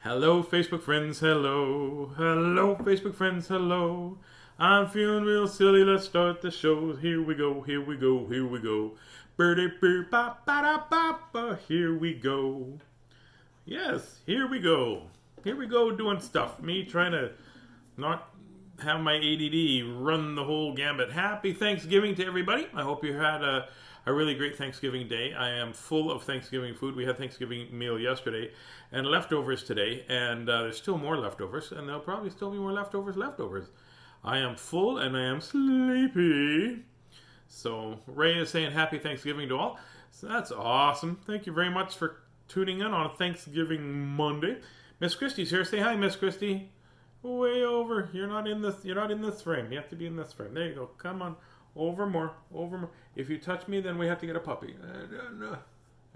Hello, Facebook friends, hello. Hello, Facebook friends, hello. I'm feeling real silly. Let's start the show. Here we go, here we go, here we go. Birdie, bird, ba, ba, da, ba, ba. Here we go. Yes, here we go. Here we go doing stuff. Me trying to not have my ADD run the whole gambit. Happy Thanksgiving to everybody. I hope you had a really great Thanksgiving day. I am full of Thanksgiving food. We had Thanksgiving meal yesterday and leftovers today, and there's still more leftovers, and there'll probably still be more leftovers. I am full and I am sleepy. So Ray is saying happy Thanksgiving to all. So that's awesome. Thank you very much for tuning in on Thanksgiving Monday. Miss Christie's here. Say hi, Miss Christie. Way over. You're not in this frame. You have to be in this frame. There you go. Come on. Over more. If you touch me, then we have to get a puppy.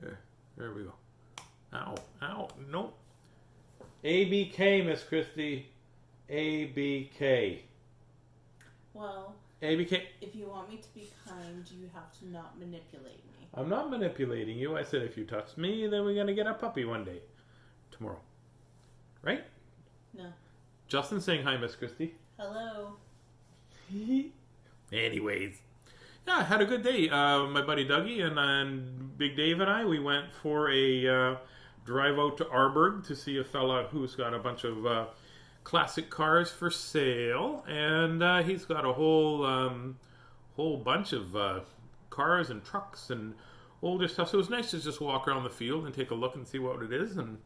There we go. Ow. Nope. ABK, Miss Christie. ABK. Well, ABK. If you want me to be kind, you have to not manipulate me. I'm not manipulating you. I said if you touch me, then we're going to get a puppy one day. Tomorrow. Right? No. Justin's saying hi, Miss Christie. Hello. Anyways. Yeah, I had a good day. My buddy Dougie and Big Dave and I, we went for a drive out to Arburg to see a fella who's got a bunch of classic cars for sale. And he's got a whole bunch of cars and trucks and older stuff. So it was nice to just walk around the field and take a look and see what it is and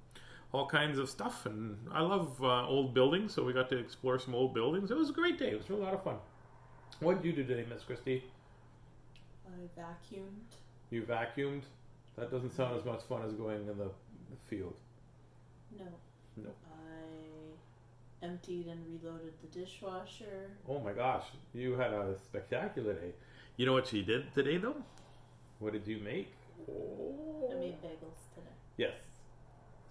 all kinds of stuff. And I love old buildings, so we got to explore some old buildings. It was a great day. It was a lot of fun. What did you do today, Miss Christie? I vacuumed. You vacuumed? That doesn't sound as much fun as going in the field. No. No. I emptied and reloaded the dishwasher. Oh my gosh, you had a spectacular day. You know what she did today, though? What did you make? Oh. I made bagels today. Yes.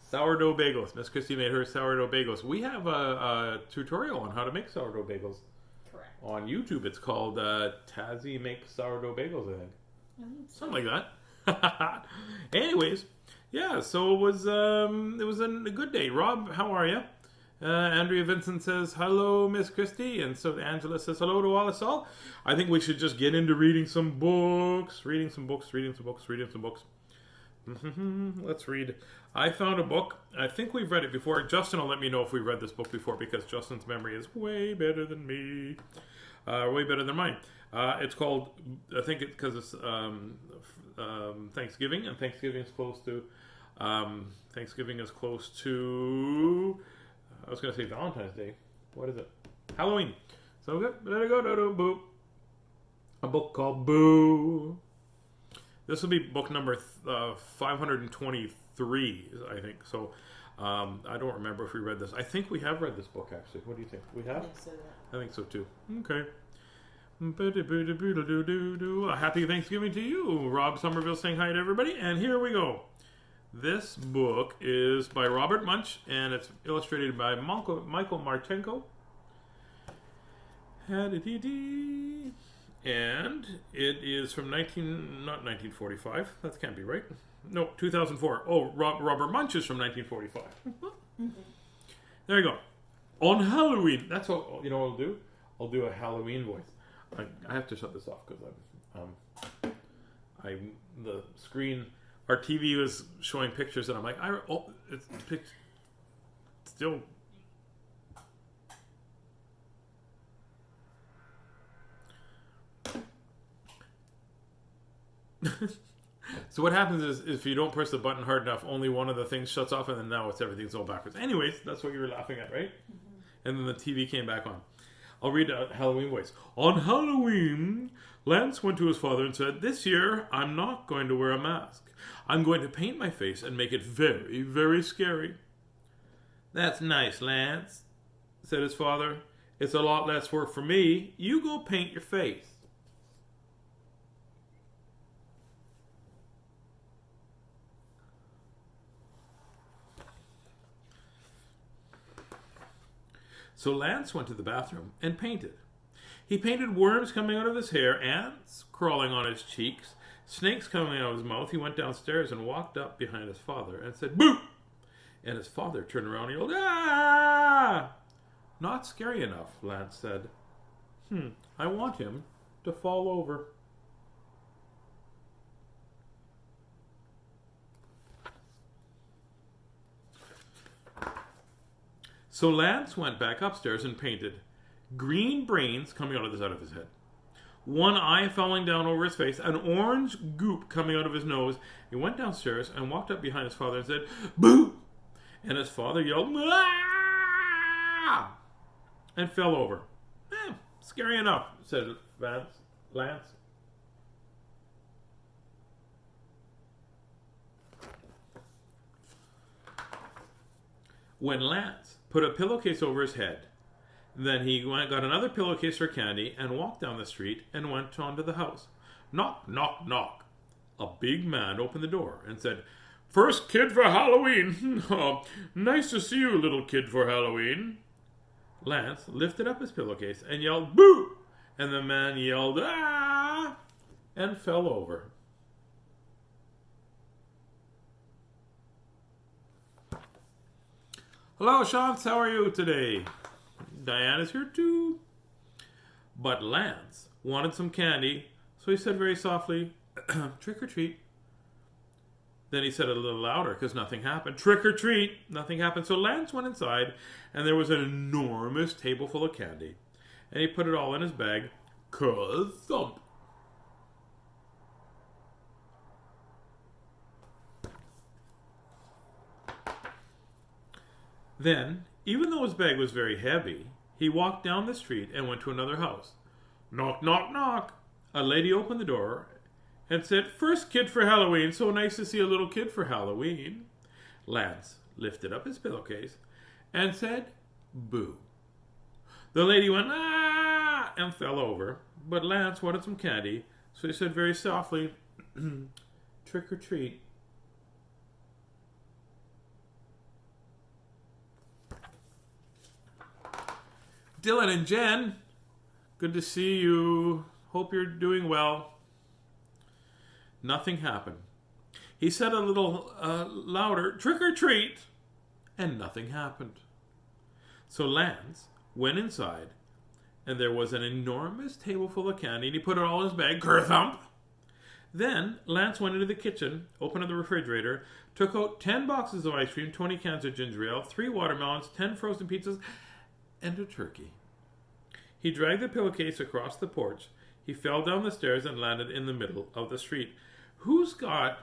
Sourdough bagels. Miss Christie made her sourdough bagels. We have a tutorial on how to make sourdough bagels. Correct. On YouTube. It's called Tazzy Makes Sourdough Bagels, I think. Something like that. Anyways, yeah, so it was a good day. Rob, how are you? Andrea Vincent says, hello, Miss Christie. And so Angela says, hello to all us all. I think we should just get into reading some books. Let's read. I found a book. I think we've read it before. Justin will let me know if we've read this book before because Justin's memory is way better than me. Way better than mine. It's called, I think it's because it's Thanksgiving, and Thanksgiving is close to, I was going to say Valentine's Day. What is it? Halloween. So let it go, boop. A book called Boo. This will be book number 523, I think. So I don't remember if we read this. I think we have read this book, actually. What do you think? We have? I think so, too. Okay. A happy Thanksgiving to you. Rob Somerville saying hi to everybody. And here we go. This book is by Robert Munsch, and it's illustrated by Michael Martenko. And it is from not 1945. That can't be right. No, 2004. Oh, Robert Munsch is from 1945. There you go. On Halloween. That's what, you know what I'll do? I'll do a Halloween voice. I have to shut this off because the screen, our TV was showing pictures and I'm like, it's still. So what happens is if you don't press the button hard enough, only one of the things shuts off and then now everything's all backwards. Anyways, that's what you were laughing at, right? Mm-hmm. And then the TV came back on. I'll read a Halloween voice. On Halloween, Lance went to his father and said, this year, I'm not going to wear a mask. I'm going to paint my face and make it very, very scary. That's nice, Lance, said his father. It's a lot less work for me. You go paint your face. So Lance went to the bathroom and painted. He painted worms coming out of his hair, ants crawling on his cheeks, snakes coming out of his mouth. He went downstairs and walked up behind his father and said, "Boo!" And his father turned around and yelled, "Ah!" "Not scary enough," Lance said. I want him to fall over." So Lance went back upstairs and painted green brains coming out of the side of his head, one eye falling down over his face, an orange goop coming out of his nose. He went downstairs and walked up behind his father and said, "Boo!" And his father yelled, "Ah!" and fell over. Scary enough, said Lance. When Lance put a pillowcase over his head, then he got another pillowcase for candy and walked down the street and went on to the house. Knock, knock, knock. A big man opened the door and said, "First kid for Halloween. Oh, nice to see you, little kid for Halloween." Lance lifted up his pillowcase and yelled, "Boo!" And the man yelled, "Ah!" and fell over. "Hello, Shantz. How are you today?" "Diane is here too." But Lance wanted some candy, so he said very softly, "Trick or treat." Then he said it a little louder because nothing happened. "Trick or treat." Nothing happened. So Lance went inside, and there was an enormous table full of candy. And he put it all in his bag. Ka-thump. Then, even though his bag was very heavy, he walked down the street and went to another house. Knock, knock, knock. A lady opened the door and said, "First kid for Halloween. So nice to see a little kid for Halloween." Lance lifted up his pillowcase and said, "Boo." The lady went, "Ah!" and fell over. But Lance wanted some candy, so he said very softly, "Trick or treat." Dylan and Jen, good to see you. Hope you're doing well. Nothing happened. He said a little louder, "Trick or treat," and nothing happened. So Lance went inside, and there was an enormous table full of candy, and he put it all in his bag. Ker-thump! Then Lance went into the kitchen, opened up the refrigerator, took out 10 boxes of ice cream, 20 cans of ginger ale, 3 watermelons, 10 frozen pizzas, and a turkey. He dragged the pillowcase across the porch. He fell down the stairs and landed in the middle of the street. Who's got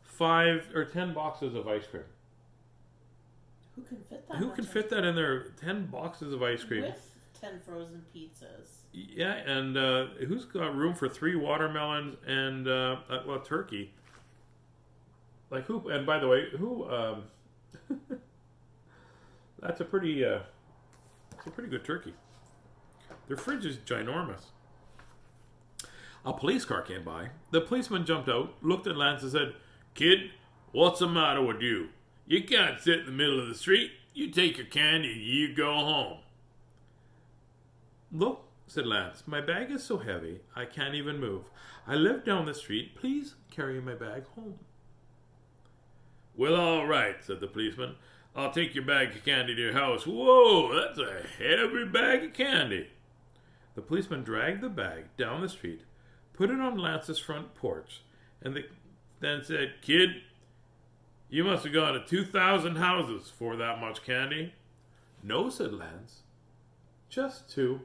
5 or 10 boxes of ice cream? Who can fit that? Who can fit that in there? 10 boxes of ice cream. With 10 frozen pizzas. Yeah, and who's got room for 3 watermelons and turkey? Like who? And by the way, who? That's a pretty good turkey. Their fridge is ginormous. A police car came by. The policeman jumped out, looked at Lance and said, "Kid, what's the matter with you? You can't sit in the middle of the street. You take your candy and you go home." "Look," said Lance, "my bag is so heavy I can't even move. I live down the street. Please carry my bag home." "Well, all right," said the policeman. "I'll take your bag of candy to your house." "Whoa, that's a heavy bag of candy." The policeman dragged the bag down the street, put it on Lance's front porch, and then said, "Kid, you must have gone to 2,000 houses for that much candy." "No," said Lance. "Just 2.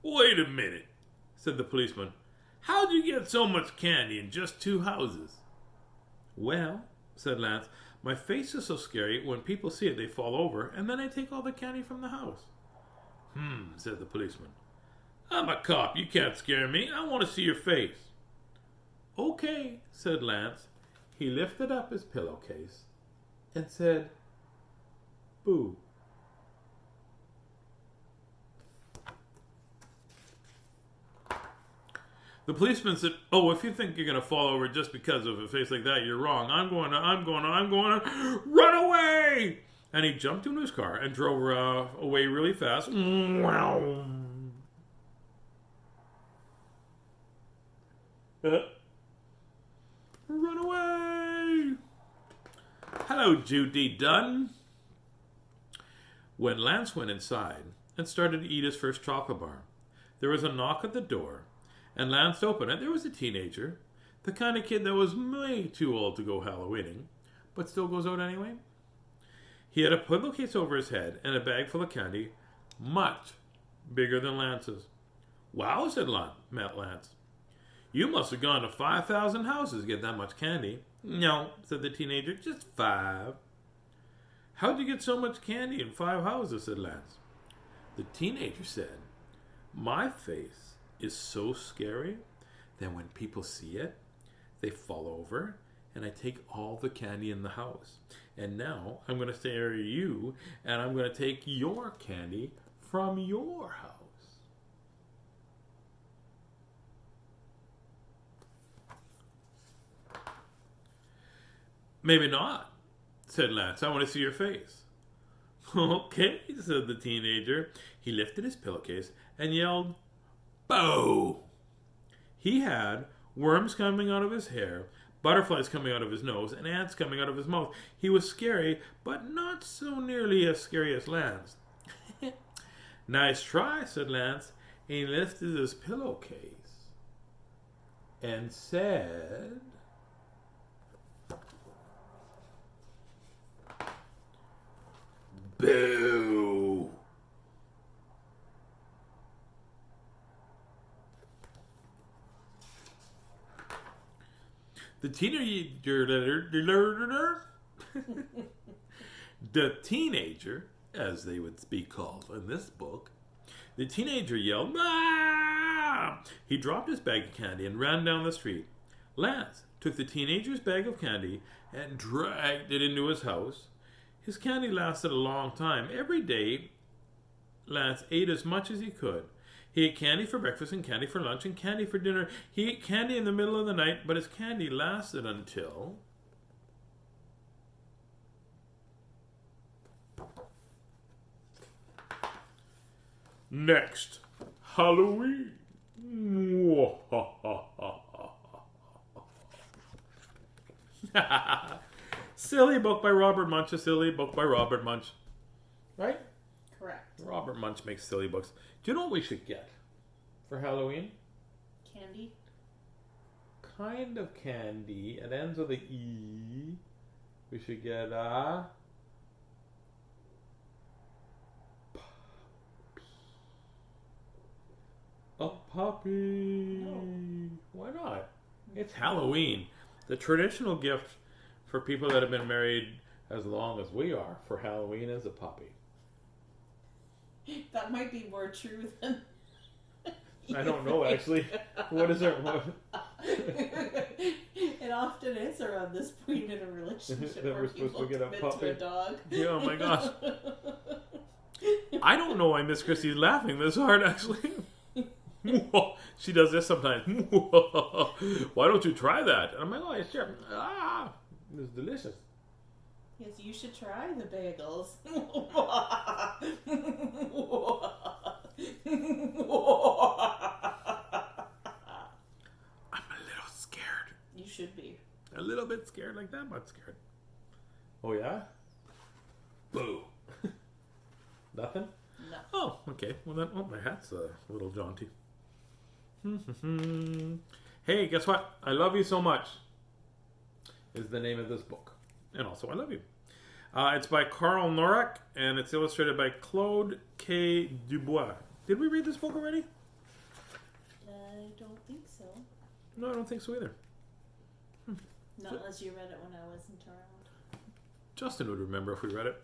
"Wait a minute," said the policeman. "How'd you get so much candy in just 2 houses?" "Well," said Lance, "my face is so scary, when people see it they fall over, and then I take all the candy from the house." Said the policeman. "I'm a cop, you can't scare me. I want to see your face." "Okay," said Lance. He lifted up his pillowcase and said, "Boo." The policeman said, "Oh, if you think you're going to fall over just because of a face like that, you're wrong. I'm going to run away!" And he jumped into his car and drove away really fast. Run away! Hello, Judy Dunn. When Lance went inside and started to eat his first chocolate bar, there was a knock at the door, and Lance opened it. There was a teenager, the kind of kid that was way too old to go Halloweening, but still goes out anyway. He had a pillowcase over his head and a bag full of candy, much bigger than Lance's. Wow, said Lance. You must have gone to 5,000 houses to get that much candy. No, said the teenager, just 5. How'd you get so much candy in 5 houses, said Lance. The teenager said, my face is so scary that when people see it, they fall over and I take all the candy in the house. And now I'm going to scare you and I'm going to take your candy from your house. Maybe not, said Lance. I want to see your face. Okay, said the teenager. He lifted his pillowcase and yelled, "Boo!" He had worms coming out of his hair, butterflies coming out of his nose, and ants coming out of his mouth. He was scary, but not so nearly as scary as Lance. Nice try, said Lance. And he lifted his pillowcase and said, "Boo!" The teenager, as they would be called in this book, the teenager yelled, "Ah!" He dropped his bag of candy and ran down the street. Lance took the teenager's bag of candy and dragged it into his house. His candy lasted a long time. Every day, Lance ate as much as he could. He ate candy for breakfast and candy for lunch and candy for dinner. He ate candy in the middle of the night, but his candy lasted until... next Halloween. Silly book by Robert Munsch. A silly book by Robert Munsch. Right? Correct. Robert Munsch makes silly books. Do you know what we should get for Halloween? Candy? Kind of candy. It ends with a E. We should get a puppy. No. Why not? It's Halloween. The traditional gift for people that have been married as long as we are for Halloween is a puppy. That might be more true than... I don't know, actually. What is it? What? It often is around this point in a relationship That where we're supposed people to get a commit puppy. to a dog. Yeah, oh my gosh. I don't know why Miss Christie's laughing this hard, actually. She does this sometimes. Why don't you try that? And I'm like, oh, yeah, sure. Ah, it's delicious. Yes, you should try the bagels. I'm a little scared. You should be. A little bit scared, like that much scared. Oh, yeah? Boo. Nothing? No. Oh, okay. Well, then, oh, my hat's a little jaunty. Hey, guess what? I Love You So Much is the name of this book. And also, I Love You. It's by Carl Norac, and it's illustrated by Claude K. Dubois. Did we read this book already? I don't think so. No, I don't think so either. Not unless you read it when I wasn't around. Justin would remember if we read it.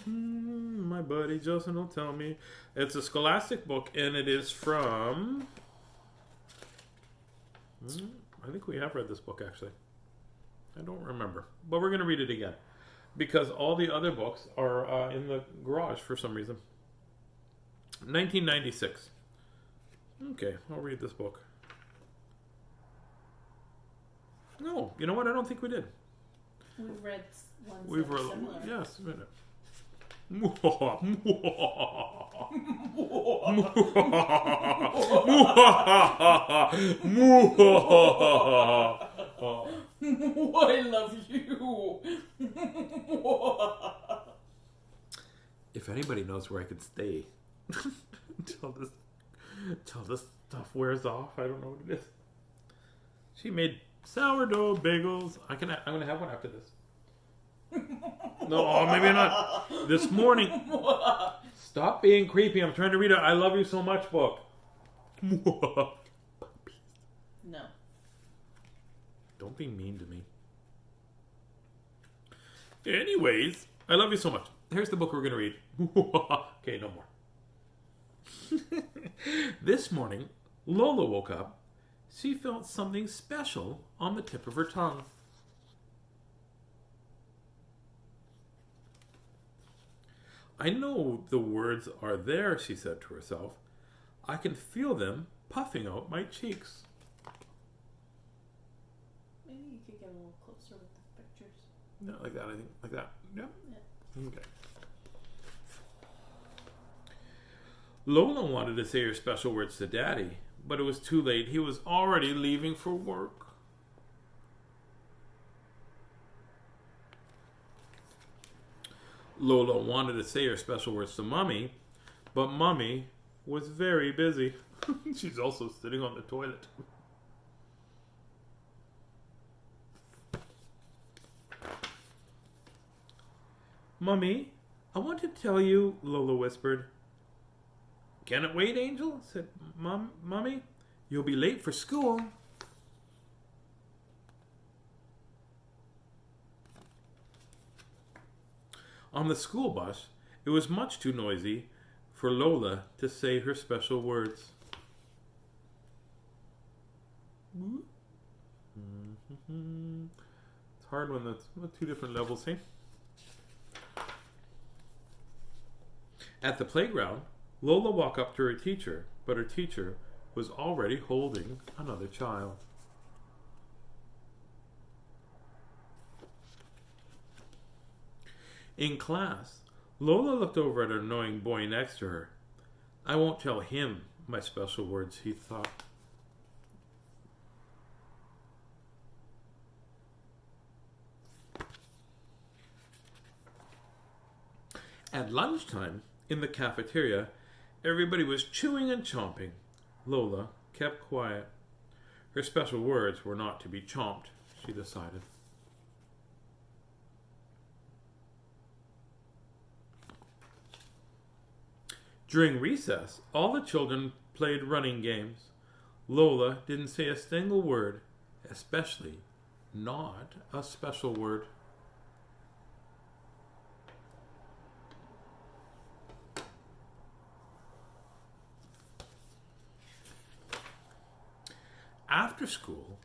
My buddy Justin will tell me. It's a scholastic book, and it is from... I think we have read this book, actually. I don't remember. But we're going to read it again. Because all the other books are in the garage for some reason. 1996. Okay, I'll read this book. No, you know what? I don't think we did. We've read ones We've that are read... similar. Yes, a minute. I love you. If anybody knows where I could stay until this stuff wears off, I don't know what it is. She made sourdough bagels. I'm gonna have one after this. No, maybe not. This morning. Stop being creepy. I'm trying to read a I Love You So Much book. No. Don't be mean to me. Anyways, I love you so much. Here's the book we're going to read. Okay, no more. This morning, Lola woke up. She felt something special on the tip of her tongue. I know the words are there, she said to herself. I can feel them puffing out my cheeks. Maybe you could get a little closer with the pictures. No, like that, I think. Like that. Yep. Yeah. Okay. Lola wanted to say her special words to Daddy, but it was too late. He was already leaving for work. Lola wanted to say her special words to Mommy, but Mommy was very busy. She's also sitting on the toilet. Mommy, I want to tell you, Lola whispered. Can it wait, Angel? Said Mommy. You'll be late for school. On the school bus, it was much too noisy for Lola to say her special words. It's hard when that's two different levels, hey? At the playground, Lola walked up to her teacher, but her teacher was already holding another child. In class, Lola looked over at an annoying boy next to her. I won't tell him my special words, he thought. At lunchtime, in the cafeteria, everybody was chewing and chomping. Lola kept quiet. Her special words were not to be chomped, she decided. During recess, all the children played running games. Lola didn't say a single word, especially not a special word. After school,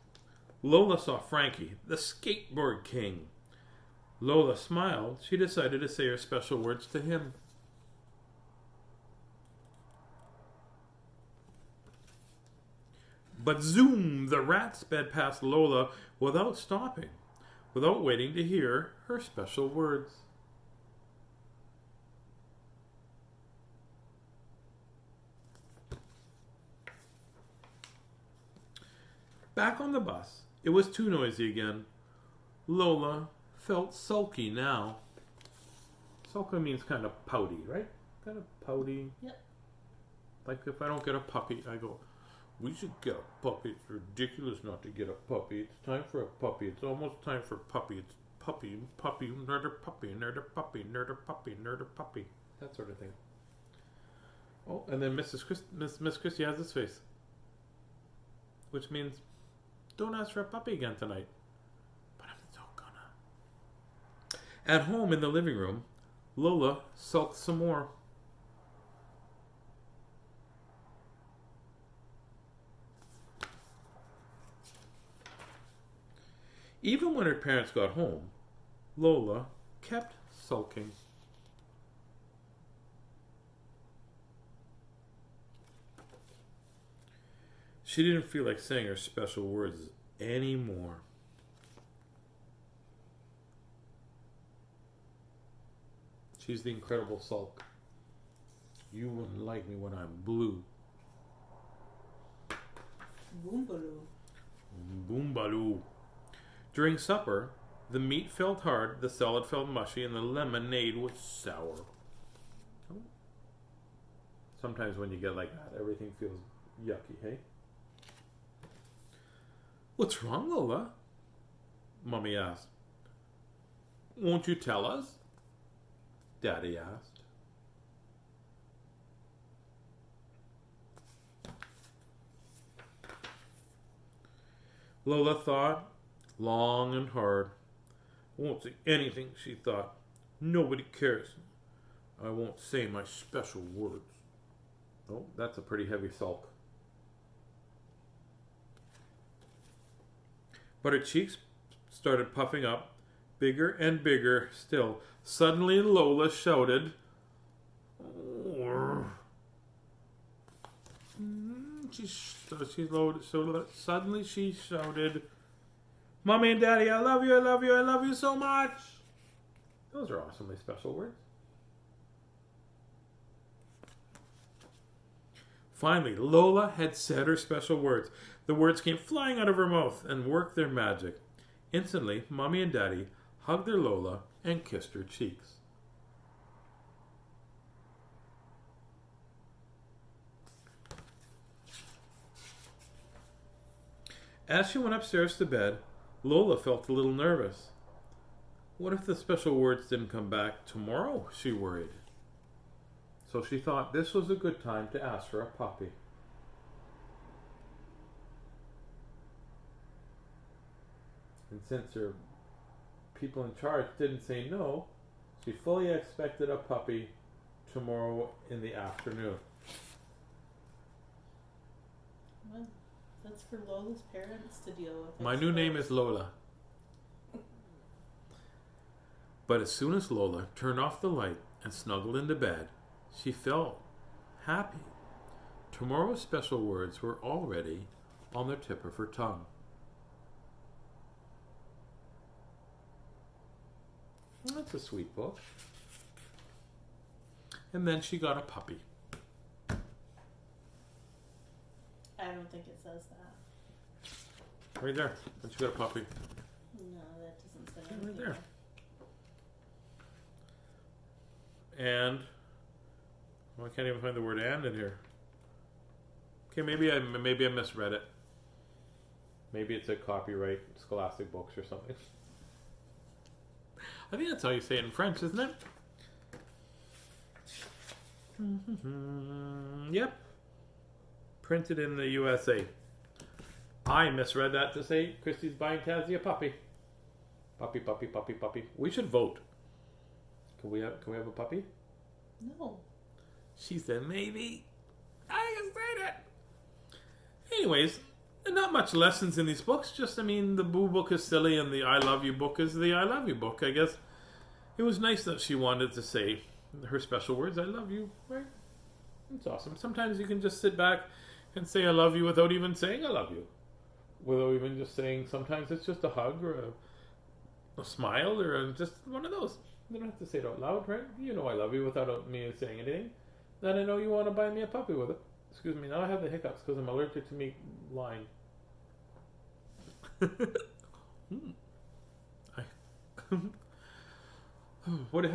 Lola saw Frankie, the skateboard king. Lola smiled. She decided to say her special words to him. But zoom, the rat sped past Lola without stopping, without waiting to hear her special words. Back on the bus, it was too noisy again. Lola felt sulky now. Sulky means kind of pouty, right? Kind of pouty. Yep. Like if I don't get a puppy, I go, we should get a puppy. It's ridiculous not to get a puppy. It's time for a puppy. It's almost time for puppy. It's puppy, nerder puppy, nerder puppy, nerder puppy, nerder puppy. That sort of thing. Oh, and then Miss Christie has this face. Which means, don't ask for a puppy again tonight. But I'm so gonna. At home in the living room, Lola sulked some more. Even when her parents got home, Lola kept sulking. She didn't feel like saying her special words anymore. She's the incredible sulk. You wouldn't like me when I'm blue. Boombaloo. Boombaloo. During supper, the meat felt hard, the salad felt mushy, and the lemonade was sour. Sometimes when you get like that, everything feels yucky, hey? What's wrong, Lola? Mommy asked. Won't you tell us? Daddy asked. Lola thought long and hard. I won't say anything, she thought. Nobody cares. I won't say my special words. Oh, that's a pretty heavy sulk. But her cheeks started puffing up, bigger and bigger still. Suddenly Lola shouted. Suddenly she shouted, Mommy and Daddy, I love you, I love you, I love you so much. Those are awesomely special words. Finally, Lola had said her special words. The words came flying out of her mouth and worked their magic. Instantly, Mommy and Daddy hugged their Lola and kissed her cheeks. As she went upstairs to bed, Lola felt a little nervous. What if the special words didn't come back tomorrow? She worried. So she thought this was a good time to ask for a puppy. And since her people in charge didn't say no, she fully expected a puppy tomorrow in the afternoon. Well, that's for Lola's parents to deal with. My new name is Lola. But as soon as Lola turned off the light and snuggled into bed, she felt happy. Tomorrow's special words were already on the tip of her tongue. That's a sweet book. And then she got a puppy. I don't think it says that. Right there. And she got a puppy. No, that doesn't say anything. Right there. And I can't even find the word "and" in here. Okay, maybe I misread it. Maybe it's a copyright Scholastic Books or something. I think that's how you say it in French, isn't it? Yep. Printed in the USA. I misread that to say Christy's buying Tazzy a puppy. Puppy, puppy, puppy, puppy. We should vote. Can we have a puppy? No. She said maybe. I can say that. Anyways, not much lessons in these books. Just, the Boo book is silly and the I Love You book is the I Love You book. I guess it was nice that she wanted to say her special words. I love you, right? It's awesome. Sometimes you can just sit back and say I love you without even saying I love you. Without even just saying, sometimes it's just a hug or a smile or just one of those. You don't have to say it out loud, right? You know I love you without me saying anything. Then I know you want to buy me a puppy with it. Excuse me, now I have the hiccups because I'm allergic to me lying. How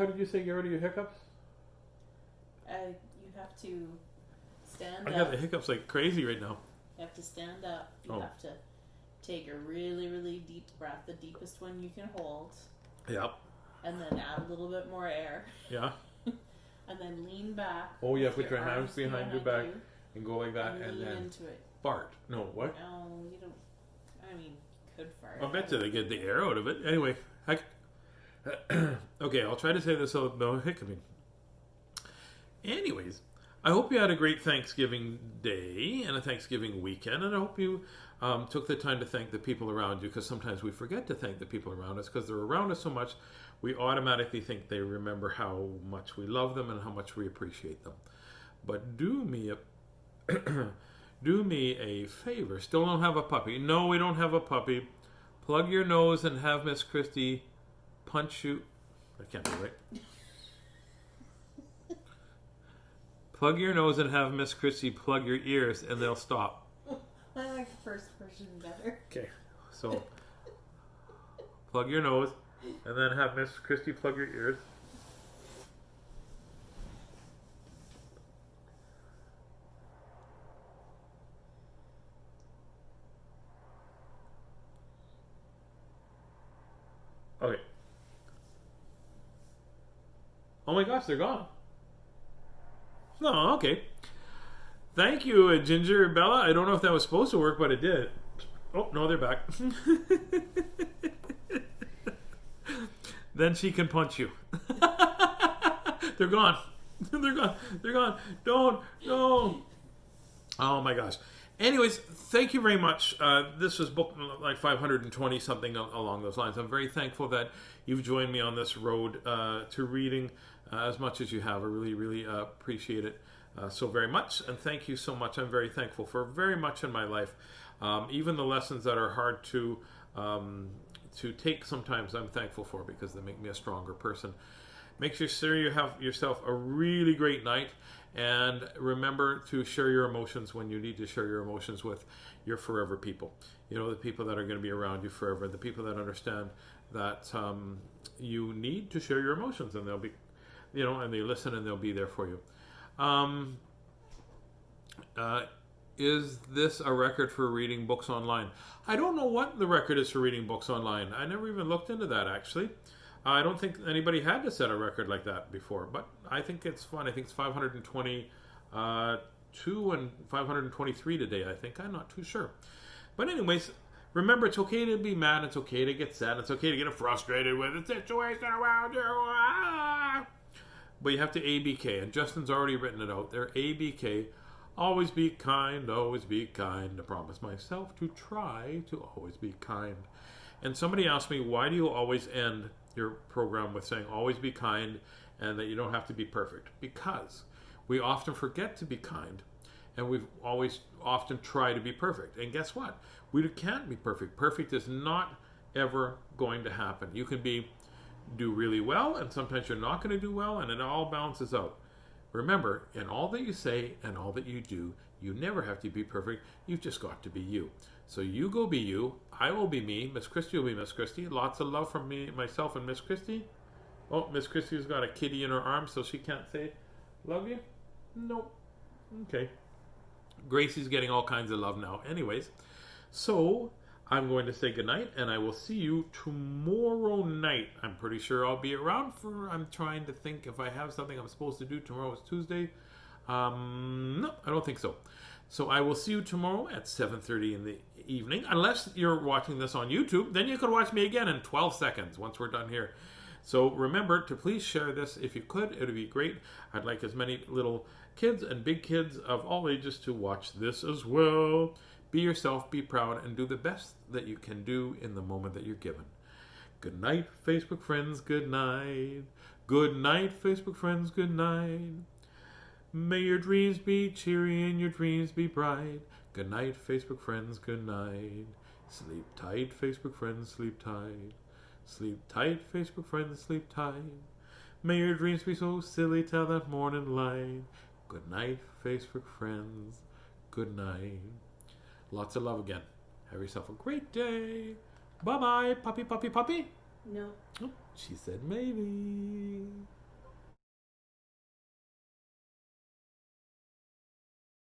did you say get rid of your hiccups? You have to stand up. I got the hiccups like crazy right now. You have to stand up. You have to take a really, really deep breath, the deepest one you can hold. Yep. And then add a little bit more air. Yeah. And then lean back. Oh yeah, put your hands behind your back and go like that and lean then into it. fart. No, what? No, you don't. You could fart. I bet you they get the air out of it. Anyway, okay, I'll try to say this without no hiccuping. Anyways, I hope you had a great Thanksgiving day and a Thanksgiving weekend, and I hope you took the time to thank the people around you, because sometimes we forget to thank the people around us because they're around us so much, we automatically think they remember how much we love them and how much we appreciate them. But do me a favor. Still don't have a puppy. No, we don't have a puppy. Plug your nose and have Miss Christie punch you. I can't do it. Plug your nose and have Miss Christie plug your ears, and they'll stop. I like the first version better. Okay, so plug your nose, and then have Miss Christie plug your ears. Okay. Oh my gosh, they're gone. No, okay. Thank you, Ginger Bella. I don't know if that was supposed to work, but it did. Oh, no, they're back. Then she can punch you. They're gone. They're gone. They're gone. Don't. Oh my gosh. Anyways, thank you very much. This was book like 520 something along those lines. I'm very thankful that you've joined me on this road to reading as much as you have. I really, really appreciate it so very much. And thank you so much. I'm very thankful for very much in my life. Even the lessons that are hard to take sometimes, I'm thankful for because they make me a stronger person. Make sure you have yourself a really great night. And remember to share your emotions when you need to share your emotions with your forever people. You know, the people that are going to be around you forever, the people that understand that you need to share your emotions, and they'll be, you know, and they listen and they'll be there for you. Is this a record for reading books online? I don't know what the record is for reading books online. I never even looked into that, actually. I don't think anybody had to set a record like that before, but I think it's fun. I think it's 522 and 523 today, I think. I'm not too sure. But anyways, remember, it's okay to be mad. It's okay to get sad. It's okay to get frustrated with the situation around you. But you have to ABK, and Justin's already written it out there. ABK, always be kind, always be kind. I promise myself to try to always be kind. And somebody asked me, why do you always end your program with saying always be kind and that you don't have to be perfect? Because we often forget to be kind, and we always often try to be perfect. And guess what? We can't be perfect. Perfect is not ever going to happen. You can do really well, and sometimes you're not going to do well, and it all balances out. Remember, in all that you say and all that you do, you never have to be perfect. You've just got to be you. So you go be you. I will be me. Miss Christie will be Miss Christie. Lots of love from me, myself, and Miss Christie. Oh, Miss Christie's got a kitty in her arms, so she can't say love you? Nope. Okay. Gracie's getting all kinds of love now. Anyways, so I'm going to say goodnight, and I will see you tomorrow night. I'm pretty sure I'll be around I'm trying to think if I have something I'm supposed to do. Tomorrow is Tuesday. No, I don't think so. So I will see you tomorrow at 7:30 in the evening. Unless you're watching this on YouTube, then you can watch me again in 12 seconds once we're done here. So remember to please share this if you could. It would be great. I'd like as many little kids and big kids of all ages to watch this as well. Be yourself, be proud, and do the best that you can do in the moment that you're given. Good night, Facebook friends. Good night. Good night, Facebook friends. Good night. May your dreams be cheery and your dreams be bright. Good night, Facebook friends. Good night. Sleep tight, Facebook friends. Sleep tight. Sleep tight, Facebook friends. Sleep tight. May your dreams be so silly till that morning light. Good night, Facebook friends. Good night. Lots of love again. Have yourself a great day. Bye-bye. Puppy, puppy, puppy. No. Oh, she said maybe.